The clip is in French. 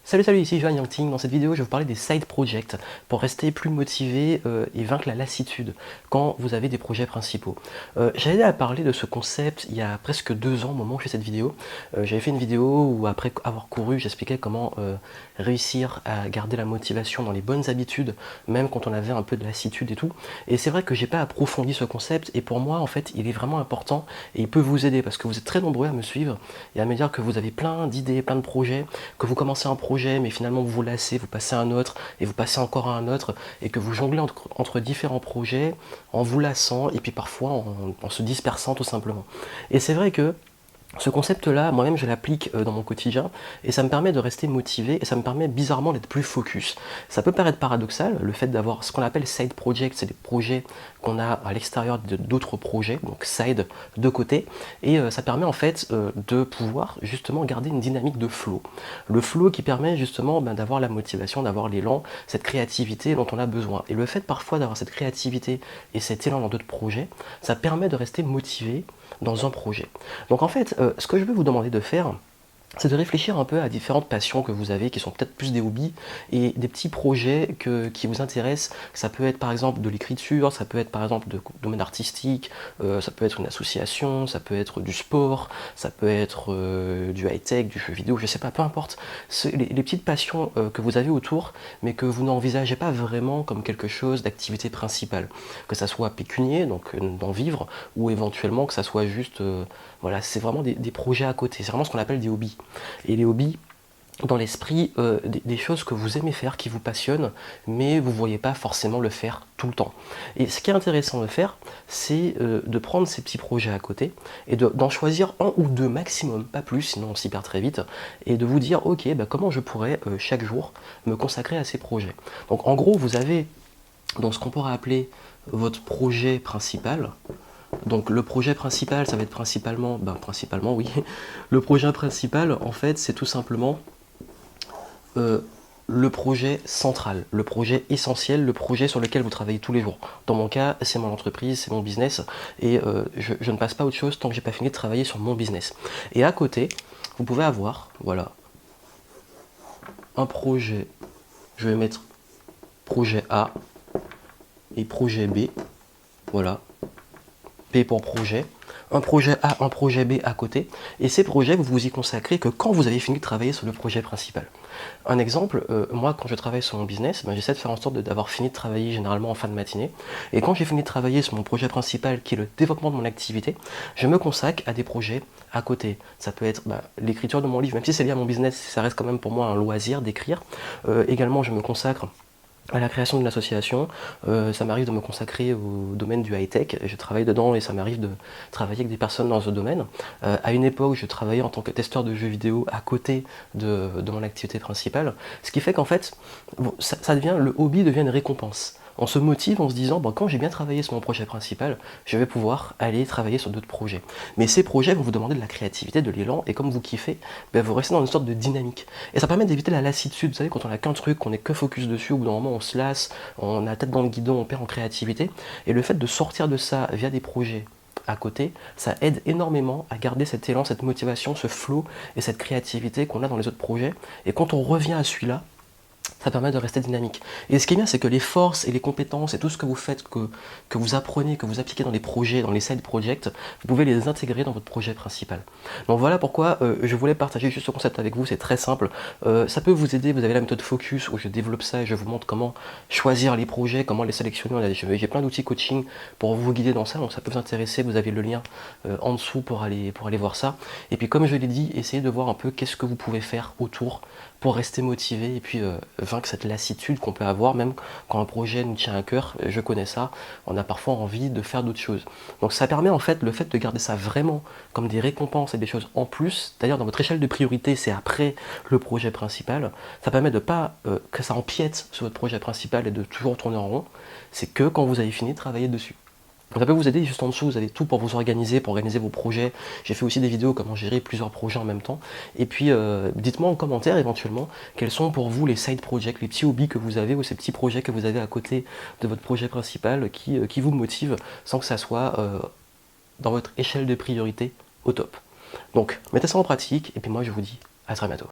Salut, ici Johan Yangting. Dans cette vidéo, je vais vous parler des side projects pour rester plus motivé et vaincre la lassitude quand vous avez des projets principaux. J'avais à parler de ce concept il y a presque 2 ans au moment où je fais cette vidéo. J'avais fait une vidéo où après avoir couru, j'expliquais comment réussir à garder la motivation dans les bonnes habitudes, même quand on avait un peu de lassitude et tout. Et c'est vrai que j'ai pas approfondi ce concept et pour moi, en fait, il est vraiment important et il peut vous aider parce que vous êtes très nombreux à me suivre et à me dire que vous avez plein d'idées, plein de projets, que vous commencez un projet mais finalement vous vous lassez, vous passez à un autre et vous passez encore à un autre et que vous jonglez entre différents projets en vous lassant et puis parfois en se dispersant tout simplement. Et c'est vrai que ce concept-là, moi-même, je l'applique dans mon quotidien et ça me permet de rester motivé et ça me permet bizarrement d'être plus focus. Ça peut paraître paradoxal, le fait d'avoir ce qu'on appelle side project, c'est des projets qu'on a à l'extérieur d'autres projets, donc side de côté, et ça permet en fait de pouvoir justement garder une dynamique de flow. Le flow qui permet justement d'avoir la motivation, d'avoir l'élan, cette créativité dont on a besoin. Et le fait parfois d'avoir cette créativité et cet élan dans d'autres projets, ça permet de rester motivé dans un projet. Donc en fait, ce que je veux vous demander de faire, c'est de réfléchir un peu à différentes passions que vous avez, qui sont peut-être plus des hobbies, et des petits projets qui vous intéressent. Ça peut être par exemple de l'écriture, ça peut être par exemple de domaine artistique, ça peut être une association, ça peut être du sport, ça peut être du high-tech, du jeu vidéo, je sais pas, peu importe. Les petites passions que vous avez autour, mais que vous n'envisagez pas vraiment comme quelque chose d'activité principale. Que ça soit pécunier, donc d'en vivre, ou éventuellement que ça soit juste... voilà, c'est vraiment des projets à côté, c'est vraiment ce qu'on appelle des hobbies. Et les hobbies, dans l'esprit, des choses que vous aimez faire, qui vous passionnent, mais vous ne voyez pas forcément le faire tout le temps. Et ce qui est intéressant de faire, c'est de prendre ces petits projets à côté et d'en choisir un ou deux maximum, pas plus, sinon on s'y perd très vite, et de vous dire, ok, comment je pourrais chaque jour me consacrer à ces projets. Donc en gros, vous avez dans ce qu'on pourrait appeler votre projet principal. Donc le projet principal, ça va être principalement oui, le projet principal en fait c'est tout simplement le projet central, le projet essentiel, le projet sur lequel vous travaillez tous les jours. Dans mon cas, c'est mon entreprise, c'est mon business, et je ne passe pas à autre chose tant que j'ai pas fini de travailler sur mon business. Et à côté, vous pouvez avoir, voilà, un projet, je vais mettre projet A et projet B, voilà, P pour projet, un projet A, un projet B à côté, et ces projets, vous vous y consacrez que quand vous avez fini de travailler sur le projet principal. Un exemple, moi quand je travaille sur mon business, j'essaie de faire en sorte d'avoir fini de travailler généralement en fin de matinée, et quand j'ai fini de travailler sur mon projet principal qui est le développement de mon activité, je me consacre à des projets à côté. Ça peut être l'écriture de mon livre, même si c'est lié à mon business, ça reste quand même pour moi un loisir d'écrire. Également je me consacre à la création d'une association, ça m'arrive de me consacrer au domaine du high-tech, je travaille dedans et ça m'arrive de travailler avec des personnes dans ce domaine. À une époque, je travaillais en tant que testeur de jeux vidéo à côté de mon activité principale, ce qui fait qu'en fait, le hobby devient une récompense. On se motive en se disant, quand j'ai bien travaillé sur mon projet principal, je vais pouvoir aller travailler sur d'autres projets. Mais ces projets vont vous demander de la créativité, de l'élan, et comme vous kiffez, vous restez dans une sorte de dynamique. Et ça permet d'éviter la lassitude, vous savez, quand on n'a qu'un truc, qu'on est que focus dessus, au bout d'un moment on se lasse, on a la tête dans le guidon, on perd en créativité. Et le fait de sortir de ça via des projets à côté, ça aide énormément à garder cet élan, cette motivation, ce flow et cette créativité qu'on a dans les autres projets. Et quand on revient à celui-là, ça permet de rester dynamique. Et ce qui est bien, c'est que les forces et les compétences et tout ce que vous faites, que vous apprenez, que vous appliquez dans les projets, dans les side projects, vous pouvez les intégrer dans votre projet principal. Donc voilà pourquoi je voulais partager juste ce concept avec vous, c'est très simple. Ça peut vous aider, vous avez la méthode Focus où je développe ça et je vous montre comment choisir les projets, comment les sélectionner. J'ai plein d'outils coaching pour vous guider dans ça, donc ça peut vous intéresser, vous avez le lien en dessous pour aller voir ça. Et puis comme je l'ai dit, essayez de voir un peu qu'est-ce que vous pouvez faire autour pour rester motivé et puis vaincre cette lassitude qu'on peut avoir, même quand un projet nous tient à cœur, je connais ça, on a parfois envie de faire d'autres choses. Donc ça permet en fait, le fait de garder ça vraiment comme des récompenses et des choses en plus, d'ailleurs dans votre échelle de priorité, c'est après le projet principal, ça permet de pas que ça empiète sur votre projet principal et de toujours tourner en rond, c'est que quand vous avez fini de travailler dessus. Ça peut vous aider, juste en dessous, vous avez tout pour vous organiser, pour organiser vos projets. J'ai fait aussi des vidéos comment gérer plusieurs projets en même temps. Et puis, dites-moi en commentaire éventuellement quels sont pour vous les side projects, les petits hobbies que vous avez ou ces petits projets que vous avez à côté de votre projet principal qui vous motivent sans que ça soit dans votre échelle de priorité au top. Donc, mettez ça en pratique et puis moi je vous dis à très bientôt.